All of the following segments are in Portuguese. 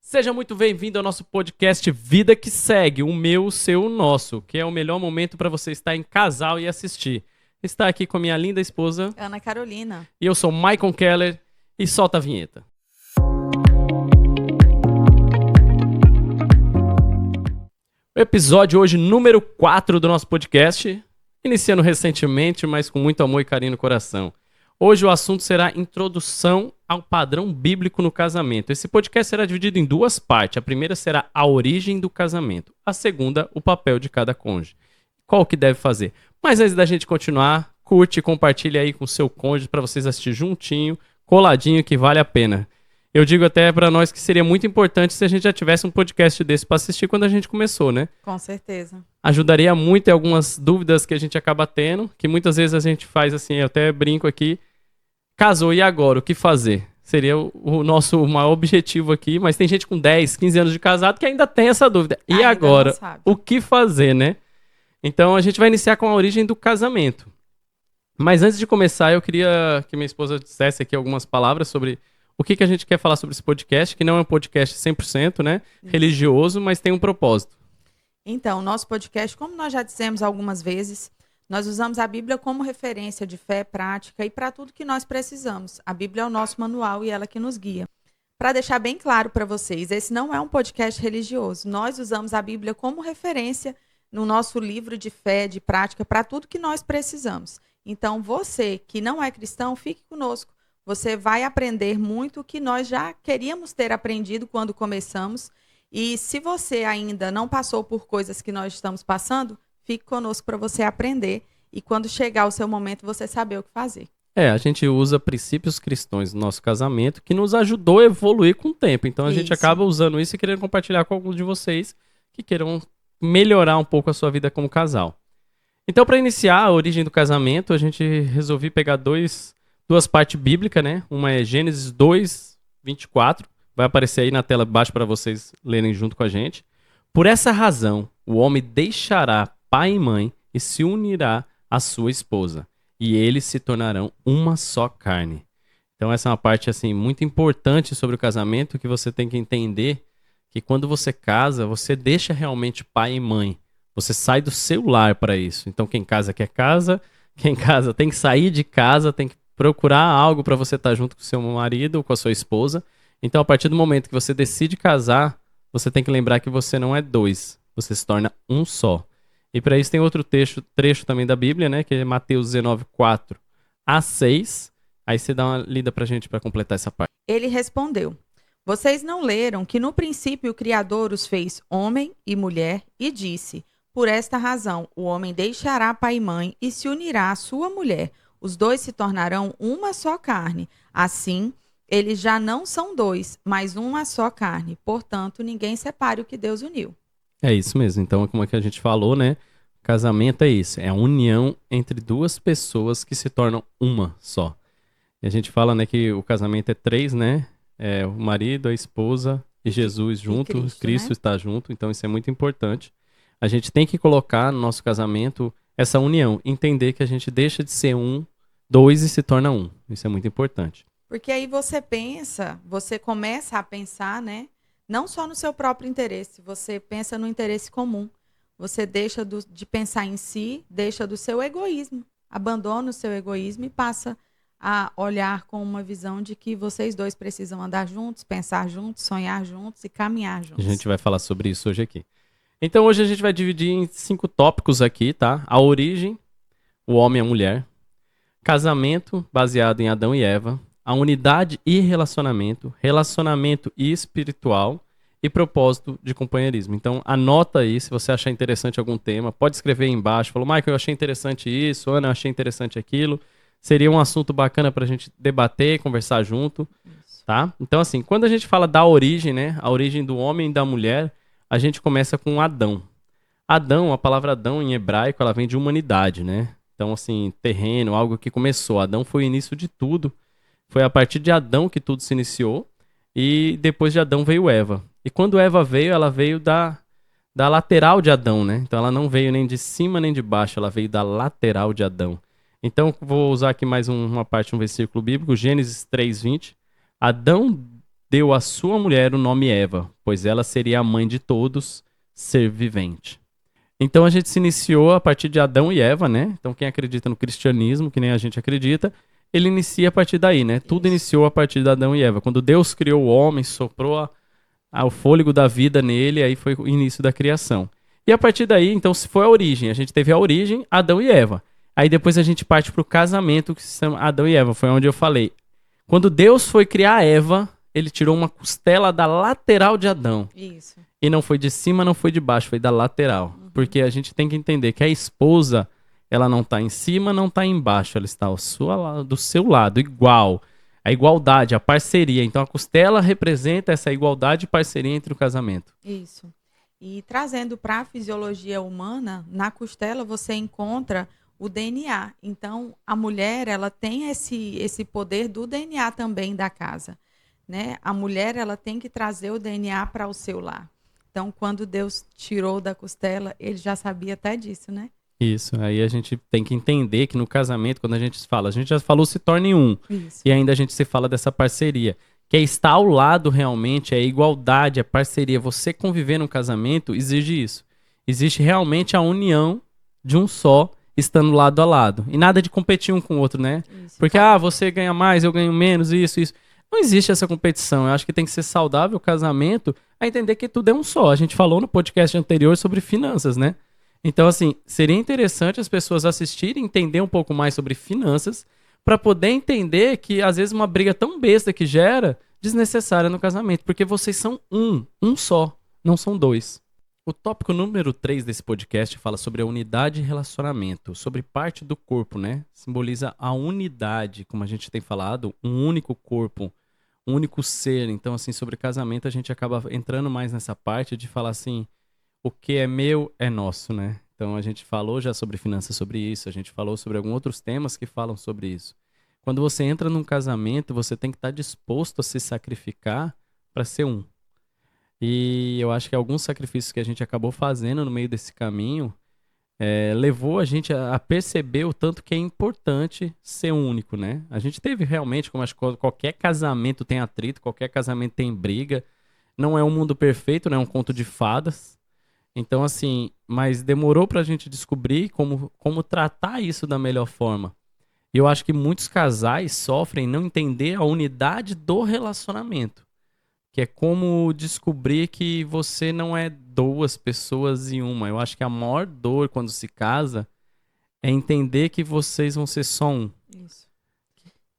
Seja muito bem-vindo ao nosso podcast Vida que Segue, o meu, o seu, o nosso, que é o melhor momento para você estar em casal e assistir. Está aqui com a minha linda esposa, Ana Carolina. e eu sou Michael Keller, e solta a vinheta. O episódio hoje, número 4 do nosso podcast, iniciando recentemente, mas com muito amor e carinho no coração. Hoje o assunto será introdução ao padrão bíblico no casamento. Esse podcast será dividido em duas partes. A primeira será a origem do casamento. A segunda, o papel de cada cônjuge. Qual que deve fazer? Mas antes da gente continuar, curte e compartilhe aí com o seu cônjuge para vocês assistir juntinho, coladinho, que vale a pena. Eu digo até para nós que seria muito importante se a gente já tivesse um podcast desse para assistir quando a gente começou, né? Com certeza. Ajudaria muito em algumas dúvidas que a gente acaba tendo, que muitas vezes a gente faz assim, eu até brinco aqui, casou e agora, o que fazer? Seria o nosso maior objetivo aqui, mas tem gente com 10, 15 anos de casado que ainda tem essa dúvida. E Ainda agora, não sabe. o que fazer, né? Então a gente vai iniciar com a origem do casamento. Mas antes de começar, eu queria que minha esposa dissesse aqui algumas palavras sobre o que a gente quer falar sobre esse podcast, que não é um podcast 100%, né, religioso, mas tem um propósito. Então, nosso podcast, como nós já dissemos algumas vezes, nós usamos a Bíblia como referência de fé, prática e para tudo que nós precisamos. A Bíblia é o nosso manual e ela que nos guia. Para deixar bem claro para vocês, esse não é um podcast religioso. Nós usamos a Bíblia como referência no nosso livro de fé, de prática, para tudo que nós precisamos. Então, você que não é cristão, fique conosco. Você vai aprender muito o que nós já queríamos ter aprendido quando começamos. E se você ainda não passou por coisas que nós estamos passando, fique conosco para você aprender. E quando chegar o seu momento, você saber o que fazer. A gente usa princípios cristãos no nosso casamento que nos ajudou a evoluir com o tempo. Então a gente Isso. acaba usando isso e querendo compartilhar com alguns de vocês que queiram melhorar um pouco a sua vida como casal. Então, para iniciar a origem do casamento, a gente resolvi pegar duas partes bíblicas, né? Uma é Gênesis 2, 24. Vai aparecer aí na tela abaixo para vocês lerem junto com a gente. Por essa razão, o homem deixará pai e mãe e se unirá à sua esposa, e eles se tornarão uma só carne. Então essa é uma parte assim muito importante sobre o casamento, que você tem que entender que quando você casa, você deixa realmente pai e mãe. Você sai do seu lar para isso. Então quem casa quer casa, quem casa tem que sair de casa, tem que procurar algo para você estar junto com o seu marido ou com a sua esposa. Então a partir do momento que você decide casar, você tem que lembrar que você não é dois, você se torna um só. E para isso tem outro trecho também da Bíblia, né, que é Mateus 19, 4 a 6. Aí você dá uma lida pra gente para completar essa parte. Ele respondeu: Vocês não leram que no princípio o Criador os fez homem e mulher e disse: Por esta razão o homem deixará pai e mãe e se unirá à sua mulher. Os dois se tornarão uma só carne. Assim, eles já não são dois, mas uma só carne. Portanto, ninguém separe o que Deus uniu. É isso mesmo. Então, como é que a gente falou, né? Casamento é isso. É a união entre duas pessoas que se tornam uma só. E a gente fala, né, que o casamento é 3, né? É o marido, a esposa e Jesus junto. Cristo né? está junto. Então, isso é muito importante. A gente tem que colocar no nosso casamento essa união. Entender que a gente deixa de ser dois e se torna um. Isso é muito importante. Porque aí você começa a pensar, né? Não só no seu próprio interesse, você pensa no interesse comum. Você deixa de pensar em si, deixa do seu egoísmo. Abandona o seu egoísmo e passa a olhar com uma visão de que vocês dois precisam andar juntos, pensar juntos, sonhar juntos e caminhar juntos. A gente vai falar sobre isso hoje aqui. Então hoje a gente vai dividir em 5 tópicos aqui, tá? A origem, o homem e a mulher. Casamento, baseado em Adão e Eva. A unidade e relacionamento e espiritual e propósito de companheirismo. Então, anota aí, se você achar interessante algum tema, pode escrever aí embaixo. Falou, Michael, eu achei interessante isso, Ana, eu achei interessante aquilo. Seria um assunto bacana pra gente debater, conversar junto, tá? Então, assim, quando a gente fala da origem, né, a origem do homem e da mulher, a gente começa com Adão. Adão, a palavra Adão em hebraico, ela vem de humanidade, né? Então, assim, terreno, algo que começou. Adão foi o início de tudo. Foi a partir de Adão que tudo se iniciou, e depois de Adão veio Eva. E quando Eva veio, ela veio da lateral de Adão, né? Então ela não veio nem de cima nem de baixo, ela veio da lateral de Adão. Então vou usar aqui mais uma parte, um versículo bíblico, Gênesis 3:20. Adão deu à sua mulher o nome Eva, pois ela seria a mãe de todos, ser vivente. Então a gente se iniciou a partir de Adão e Eva, né? Então quem acredita no cristianismo, que nem a gente acredita, ele inicia a partir daí, né? Tudo iniciou a partir de Adão e Eva. Quando Deus criou o homem, soprou o fôlego da vida nele, aí foi o início da criação. E a partir daí, então, se foi a origem. A gente teve a origem, Adão e Eva. Aí depois a gente parte para o casamento, que se chama Adão e Eva. Foi onde eu falei. Quando Deus foi criar Eva, ele tirou uma costela da lateral de Adão. Isso. E não foi de cima, não foi de baixo, foi da lateral. Porque a gente tem que entender que a esposa, ela não está em cima, não está embaixo. Ela está do seu lado, igual. A igualdade, a parceria. Então a costela representa essa igualdade e parceria entre o casamento. Isso. E trazendo para a fisiologia humana, na costela você encontra o DNA. Então a mulher, ela tem esse poder do DNA também da casa, né? A mulher, ela tem que trazer o DNA para o seu lar. Então quando Deus tirou da costela, ele já sabia até disso, né? Isso, aí a gente tem que entender que no casamento, quando a gente já falou se torne um. Isso. E ainda a gente se fala dessa parceria. Que é estar ao lado realmente, é igualdade, é parceria. Você conviver num casamento exige isso. Existe realmente a união de um só, estando lado a lado. E nada de competir um com o outro, né? Isso. Porque, você ganha mais, eu ganho menos, isso. Não existe essa competição. Eu acho que tem que ser saudável o casamento a entender que tudo é um só. A gente falou no podcast anterior sobre finanças, né? Então, assim, seria interessante as pessoas assistirem, entender um pouco mais sobre finanças, para poder entender que, às vezes, uma briga tão besta que gera, desnecessária no casamento, porque vocês são um só, não são dois. O tópico número 3 desse podcast fala sobre a unidade e relacionamento, sobre parte do corpo, né? Simboliza a unidade, como a gente tem falado, um único corpo, um único ser. Então, assim, sobre casamento, a gente acaba entrando mais nessa parte de falar assim, o que é meu é nosso, né? Então a gente falou já sobre finanças, sobre isso, a gente falou sobre alguns outros temas que falam sobre isso. Quando você entra num casamento, você tem que estar disposto a se sacrificar para ser um. E eu acho que alguns sacrifícios que a gente acabou fazendo no meio desse caminho levou a gente a perceber o tanto que é importante ser único, né? A gente teve realmente, como acho que qualquer casamento tem atrito, qualquer casamento tem briga, não é um mundo perfeito, não é um conto de fadas. Então, assim, mas demorou pra gente descobrir como tratar isso da melhor forma. E eu acho que muitos casais sofrem não entender a unidade do relacionamento. Que é como descobrir que você não é duas pessoas em uma. Eu acho que a maior dor quando se casa é entender que vocês vão ser só um. Isso.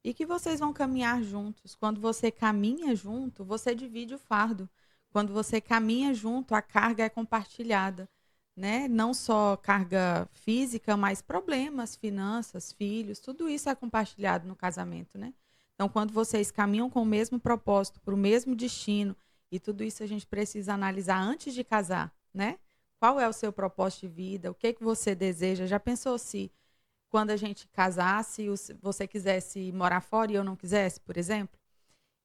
E que vocês vão caminhar juntos. Quando você caminha junto, você divide o fardo. Quando você caminha junto, a carga é compartilhada, né? Não só carga física, mas problemas, finanças, filhos, tudo isso é compartilhado no casamento, né? Então, quando vocês caminham com o mesmo propósito, para o mesmo destino, e tudo isso a gente precisa analisar antes de casar, né? Qual é o seu propósito de vida? O que você deseja? Já pensou se quando a gente casasse, você quisesse morar fora e eu não quisesse, por exemplo?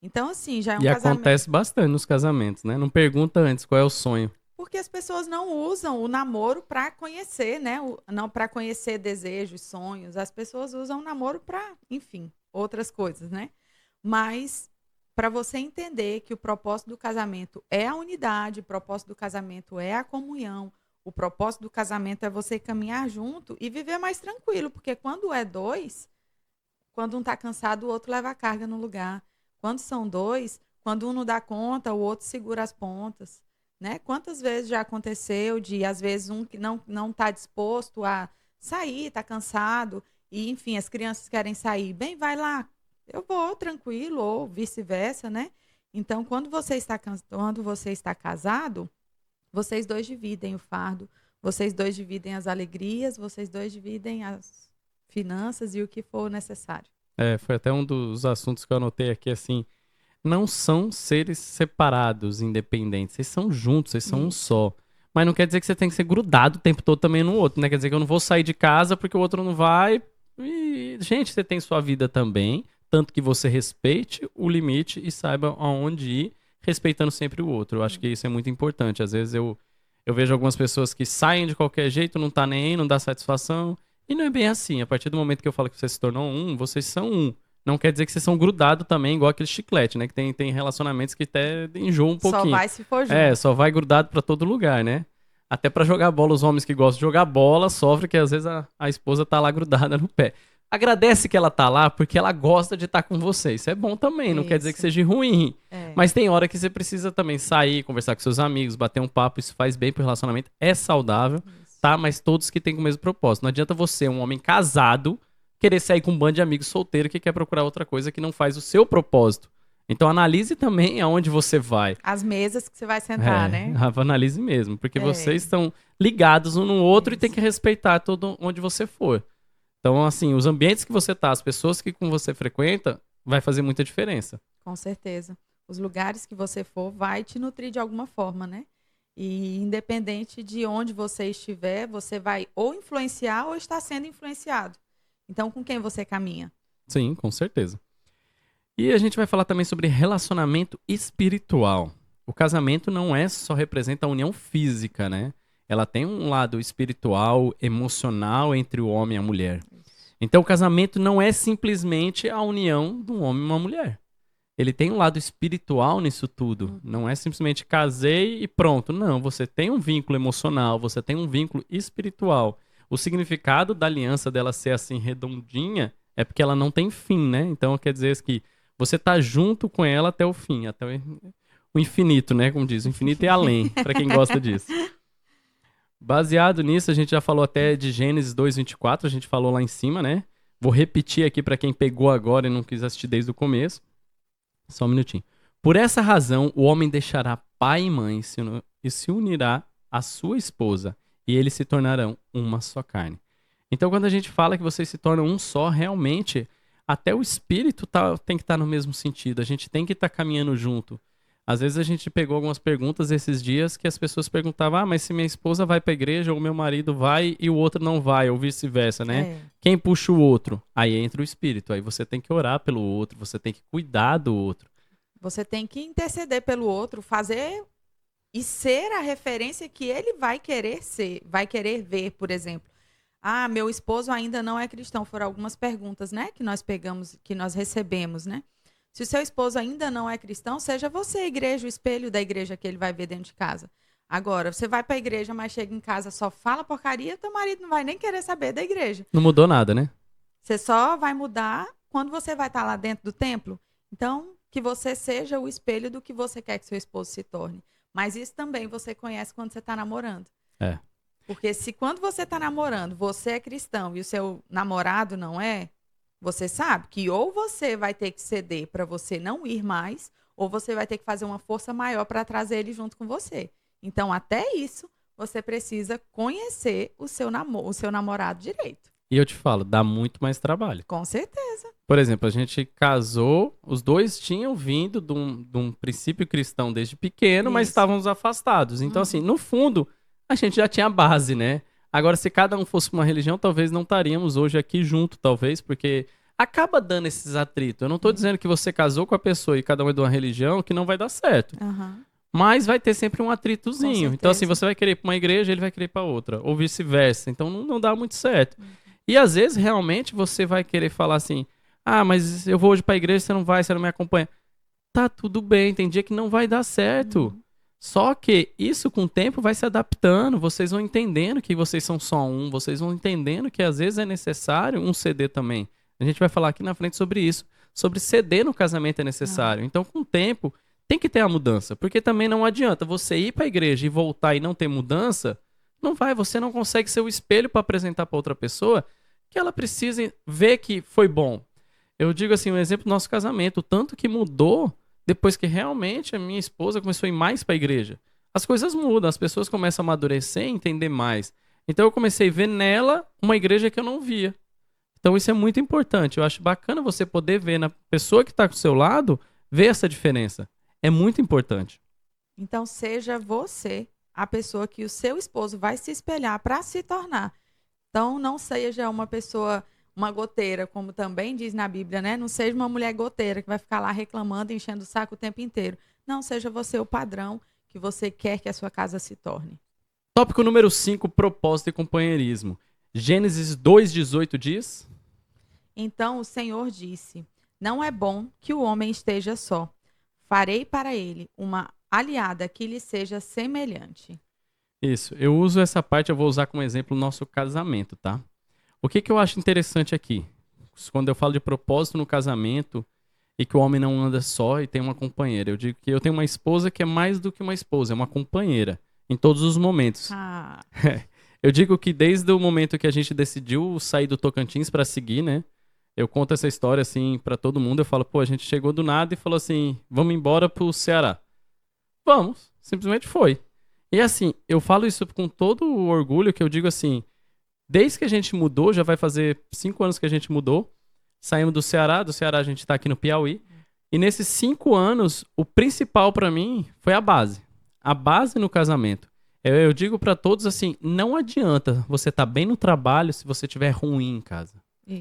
Então, assim, já é um casamento. E acontece bastante nos casamentos, né? Não pergunta antes qual é o sonho. Porque as pessoas não usam o namoro para conhecer, né? Não para conhecer desejos, sonhos. As pessoas usam o namoro para, enfim, outras coisas, né? Mas para você entender que o propósito do casamento é a unidade, o propósito do casamento é a comunhão, o propósito do casamento é você caminhar junto e viver mais tranquilo. Porque quando é dois, quando um está cansado, o outro leva a carga no lugar. Quando são dois, quando um não dá conta, o outro segura as pontas, né? Quantas vezes já aconteceu de, às vezes, um que não está disposto a sair, está cansado, e, enfim, as crianças querem sair. Bem, vai lá, eu vou, tranquilo, ou vice-versa, né? Então, quando você está casado, vocês dois dividem o fardo, vocês dois dividem as alegrias, vocês dois dividem as finanças e o que for necessário. Foi até um dos assuntos que eu anotei aqui, assim, não são seres separados, independentes, vocês são juntos, vocês são um só. Mas não quer dizer que você tem que ser grudado o tempo todo também no outro, né? Quer dizer que eu não vou sair de casa porque o outro não vai. E, gente, você tem sua vida também, tanto que você respeite o limite e saiba aonde ir, respeitando sempre o outro. Eu acho que isso é muito importante. Às vezes eu vejo algumas pessoas que saem de qualquer jeito, não tá nem aí, não dá satisfação. E não é bem assim. A partir do momento que eu falo que você se tornou um, vocês são um. não quer dizer que vocês são grudados também, igual aquele chiclete, né? Que tem relacionamentos que até enjoam um pouquinho. Só vai se for junto. Só vai grudado pra todo lugar, né? Até pra jogar bola, os homens que gostam de jogar bola sofrem que às vezes a esposa tá lá grudada no pé. Agradece que ela tá lá porque ela gosta de estar com você. Isso é bom também, não quer dizer que Isso. seja ruim. É. Mas tem hora que você precisa também sair, conversar com seus amigos, bater um papo, isso faz bem pro relacionamento, é saudável, Isso. tá? Mas todos que têm o mesmo propósito. Não adianta você, um homem casado, querer sair com um bando de amigos solteiros que quer procurar outra coisa que não faz o seu propósito. Então analise também aonde você vai. As mesas que você vai sentar, né? Analise mesmo, porque É. vocês estão ligados um no outro e tem Isso. que respeitar todo onde você for. Então, assim, os ambientes que você tá, as pessoas que com você frequenta, vai fazer muita diferença. Com certeza. Os lugares que você for vai te nutrir de alguma forma, né? E independente de onde você estiver, você vai ou influenciar ou estar sendo influenciado. Então, com quem você caminha? Sim, com certeza. E a gente vai falar também sobre relacionamento espiritual. O casamento não é só representa a união física, né? Ela tem um lado espiritual, emocional entre o homem e a mulher. Então, o casamento não é simplesmente a união de um homem e uma mulher. Ele tem um lado espiritual nisso tudo. Não é simplesmente casei e pronto. Não, você tem um vínculo emocional, você tem um vínculo espiritual. O significado da aliança dela ser assim redondinha é porque ela não tem fim, né? Então, quer dizer que você tá junto com ela até o fim, até o infinito, né? Como diz, o infinito e além, para quem gosta disso. Baseado nisso, a gente já falou até de Gênesis 2:24, a gente falou lá em cima, né? Vou repetir aqui para quem pegou agora e não quis assistir desde o começo. Só um minutinho. Por essa razão, o homem deixará pai e mãe e se unirá à sua esposa, e eles se tornarão uma só carne. Então, quando a gente fala que vocês se tornam um só, realmente, até o espírito tem que estar no mesmo sentido. A gente tem que estar caminhando junto. Às vezes a gente pegou algumas perguntas esses dias que as pessoas perguntavam, mas se minha esposa vai para a igreja ou meu marido vai e o outro não vai, ou vice-versa, né? É. Quem puxa o outro? Aí entra o espírito. Aí você tem que orar pelo outro, você tem que cuidar do outro. Você tem que interceder pelo outro, fazer e ser a referência que ele vai querer ser, vai querer ver, por exemplo. Ah, meu esposo ainda não é cristão. Foram algumas perguntas, né, que nós pegamos, que nós recebemos, né? Se o seu esposo ainda não é cristão, seja você a igreja, o espelho da igreja que ele vai ver dentro de casa. Agora, você vai para a igreja, mas chega em casa só fala porcaria, teu marido não vai nem querer saber da igreja. Não mudou nada, né? Você só vai mudar quando você vai estar lá dentro do templo. Então, que você seja o espelho do que você quer que seu esposo se torne. Mas isso também você conhece quando você está namorando. É. Porque se quando você está namorando, você é cristão e o seu namorado não é, você sabe que ou você vai ter que ceder para você não ir mais, ou você vai ter que fazer uma força maior para trazer ele junto com você. Então, até isso, você precisa conhecer o seu namorado direito. E eu te falo, dá muito mais trabalho. Com certeza. Por exemplo, a gente casou, os dois tinham vindo de um princípio cristão desde pequeno, mas Isso. estávamos afastados. Então, assim, no fundo, a gente já tinha base, né? Agora, se cada um fosse uma religião, talvez não estaríamos hoje aqui junto, talvez, porque acaba dando esses atritos. Eu não tô dizendo que você casou com a pessoa e cada um é de uma religião que não vai dar certo. Aham. Mas vai ter sempre um atritozinho. Com Então, assim, certeza. você vai querer ir pra uma igreja, ele vai querer ir pra outra. Ou vice-versa. Então, não dá muito certo. E, às vezes, realmente, você vai querer falar assim, ah, mas eu vou hoje pra igreja, você não vai, você não me acompanha. Tá tudo bem, tem dia que não vai dar certo. Só que isso, com o tempo, vai se adaptando. Vocês vão entendendo que vocês são só um. Vocês vão entendendo que, às vezes, é necessário um ceder também. A gente vai falar aqui na frente sobre isso. Sobre ceder no casamento é necessário. Então, com o tempo, tem que ter a mudança. Porque também não adianta você ir pra igreja e voltar e não ter mudança. Não vai, você não consegue ser o espelho para apresentar para outra pessoa que ela precise ver que foi bom. Eu digo assim, um exemplo do nosso casamento, o tanto que mudou depois que realmente a minha esposa começou a ir mais para a igreja. As coisas mudam, as pessoas começam a amadurecer e entender mais. Então eu comecei a ver nela uma igreja que eu não via. Então isso é muito importante. Eu acho bacana você poder ver na pessoa que está com o seu lado, ver essa diferença. É muito importante. Então, seja você a pessoa que o seu esposo vai se espelhar para se tornar. Então, não seja uma pessoa, uma goteira, como também diz na Bíblia, né? Não seja uma mulher goteira que vai ficar lá reclamando, enchendo o saco o tempo inteiro. Não, seja você o padrão que você quer que a sua casa se torne. Tópico número 5, propósito e companheirismo. Gênesis 2:18 diz... Então o Senhor disse: Não é bom que o homem esteja só. Farei para ele uma aliada que lhe seja semelhante. Isso. Eu uso essa parte, eu vou usar como exemplo o nosso casamento, tá? O que eu acho interessante aqui? Quando eu falo de propósito no casamento e que o homem não anda só e tem uma companheira. Eu digo que eu tenho uma esposa que é mais do que uma esposa, é uma companheira em todos os momentos. Ah, Eu digo que desde o momento que a gente decidiu sair do Tocantins para seguir, né? Eu conto essa história assim para todo mundo. Eu falo, pô, a gente chegou do nada e falou assim: vamos embora pro Ceará. Vamos, simplesmente foi. E assim, eu falo isso com todo o orgulho que eu digo assim, desde que a gente mudou, já vai fazer 5 anos que a gente mudou, saímos do Ceará a gente tá aqui no Piauí, e nesses 5 anos, o principal pra mim foi a base no casamento. Eu digo pra todos assim, não adianta você tá bem no trabalho se você tiver ruim em casa.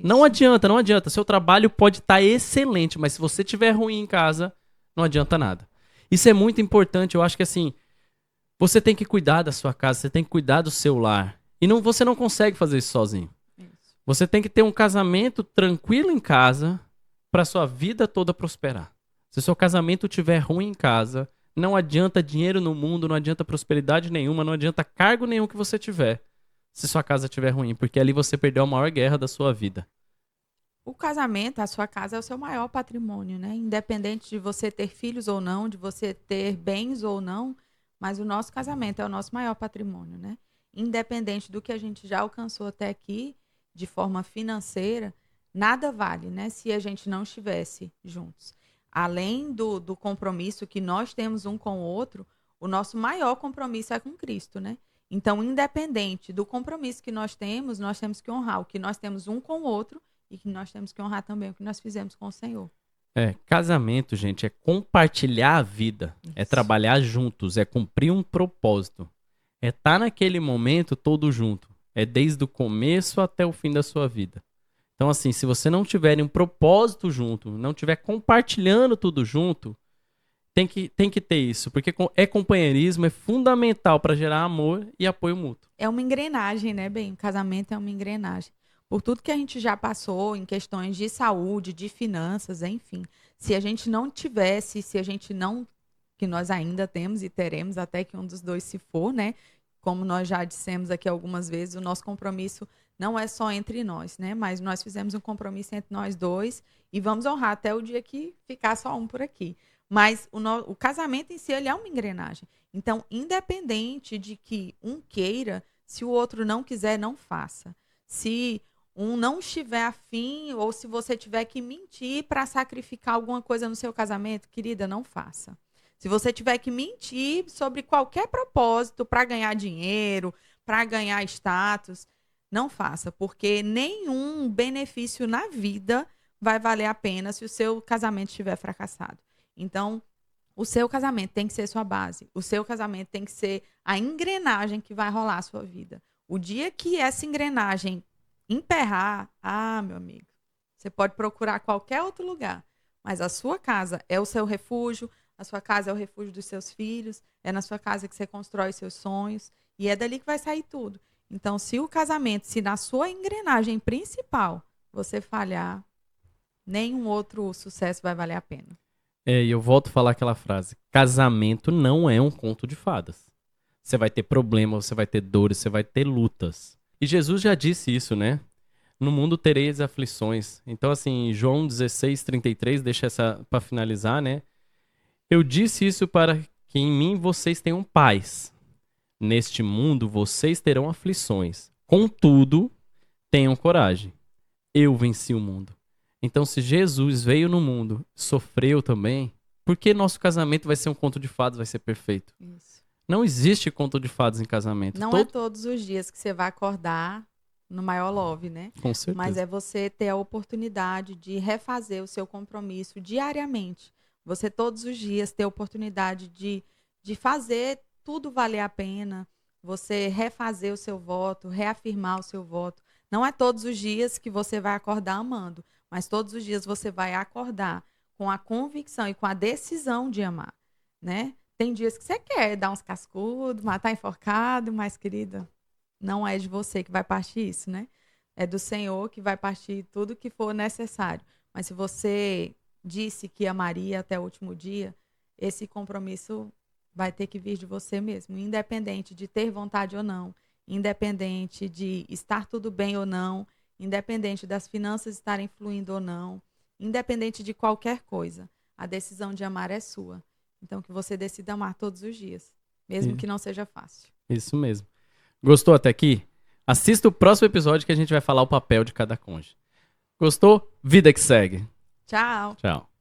Não isso. adianta, não adianta. Seu trabalho pode estar excelente, mas se você tiver ruim em casa, não adianta nada. Isso é muito importante. Eu acho que assim, você tem que cuidar da sua casa, você tem que cuidar do seu lar. E não, você não consegue fazer isso sozinho. Isso. Você tem que ter um casamento tranquilo em casa para sua vida toda prosperar. Se seu casamento estiver ruim em casa, não adianta dinheiro no mundo, não adianta prosperidade nenhuma, não adianta cargo nenhum que você tiver, se sua casa estiver ruim, porque ali você perdeu a maior guerra da sua vida. O casamento, a sua casa é o seu maior patrimônio, né? Independente de você ter filhos ou não, de você ter bens ou não, mas o nosso casamento é o nosso maior patrimônio, né? Independente do que a gente já alcançou até aqui, de forma financeira, nada vale, né? Se a gente não estivesse juntos. Além do compromisso que nós temos um com o outro, o nosso maior compromisso é com Cristo, né? Então, independente do compromisso que nós temos que honrar o que nós temos um com o outro e que nós temos que honrar também o que nós fizemos com o Senhor. Casamento, gente, é compartilhar a vida, é Isso. trabalhar juntos, é cumprir um propósito, é estar naquele momento todo junto, é desde o começo até o fim da sua vida. Então, assim, se você não tiver um propósito junto, não tiver compartilhando tudo junto, tem que ter isso, porque companheirismo, é fundamental para gerar amor e apoio mútuo. É uma engrenagem, né, bem? O casamento é uma engrenagem. Por tudo que a gente já passou em questões de saúde, de finanças, enfim. Se a gente não tivesse, se a gente não, que nós ainda temos e teremos até que um dos dois se for, né? Como nós já dissemos aqui algumas vezes, o nosso compromisso não é só entre nós, né? Mas nós fizemos um compromisso entre nós dois e vamos honrar até o dia que ficar só um por aqui. Mas o casamento em si, ele é uma engrenagem. Então, independente de que um queira, se o outro não quiser, não faça. Se um não estiver afim, ou se você tiver que mentir para sacrificar alguma coisa no seu casamento, querida, não faça. Se você tiver que mentir sobre qualquer propósito para ganhar dinheiro, para ganhar status, não faça, porque nenhum benefício na vida vai valer a pena se o seu casamento estiver fracassado. Então, o seu casamento tem que ser sua base. O seu casamento tem que ser a engrenagem que vai rolar a sua vida. O dia que essa engrenagem emperrar, meu amigo, você pode procurar qualquer outro lugar, mas a sua casa é o seu refúgio, a sua casa é o refúgio dos seus filhos, é na sua casa que você constrói os seus sonhos, e é dali que vai sair tudo. Então, se o casamento, se na sua engrenagem principal você falhar, nenhum outro sucesso vai valer a pena. E eu volto a falar aquela frase: casamento não é um conto de fadas. Você vai ter problemas, você vai ter dores, você vai ter lutas. E Jesus já disse isso, né? No mundo tereis aflições. Então, assim, João 16:33, deixa essa para finalizar, né? Eu disse isso para que em mim vocês tenham paz. Neste mundo vocês terão aflições. Contudo, tenham coragem. Eu venci o mundo. Então, se Jesus veio no mundo, sofreu também, por que nosso casamento vai ser um conto de fadas, vai ser perfeito? Isso. Não existe conto de fadas em casamento. Não é todos os dias que você vai acordar no maior love, né? Com certeza. Mas é você ter a oportunidade de refazer o seu compromisso diariamente. Você todos os dias ter a oportunidade de fazer tudo valer a pena. Você refazer o seu voto, reafirmar o seu voto. Não é todos os dias que você vai acordar amando, mas todos os dias você vai acordar com a convicção e com a decisão de amar, né? Tem dias que você quer dar uns cascudos, matar enforcado, mas, querida, não é de você que vai partir isso, né? É do Senhor que vai partir tudo que for necessário. Mas se você disse que amaria até o último dia, esse compromisso vai ter que vir de você mesmo, independente de ter vontade ou não, independente de estar tudo bem ou não, independente das finanças estarem fluindo ou não, independente de qualquer coisa. A decisão de amar é sua. Então, que você decida amar todos os dias, mesmo que não seja fácil. Isso mesmo. Gostou até aqui? Assista o próximo episódio que a gente vai falar o papel de cada cônjuge. Gostou? Vida que segue. Tchau! Tchau.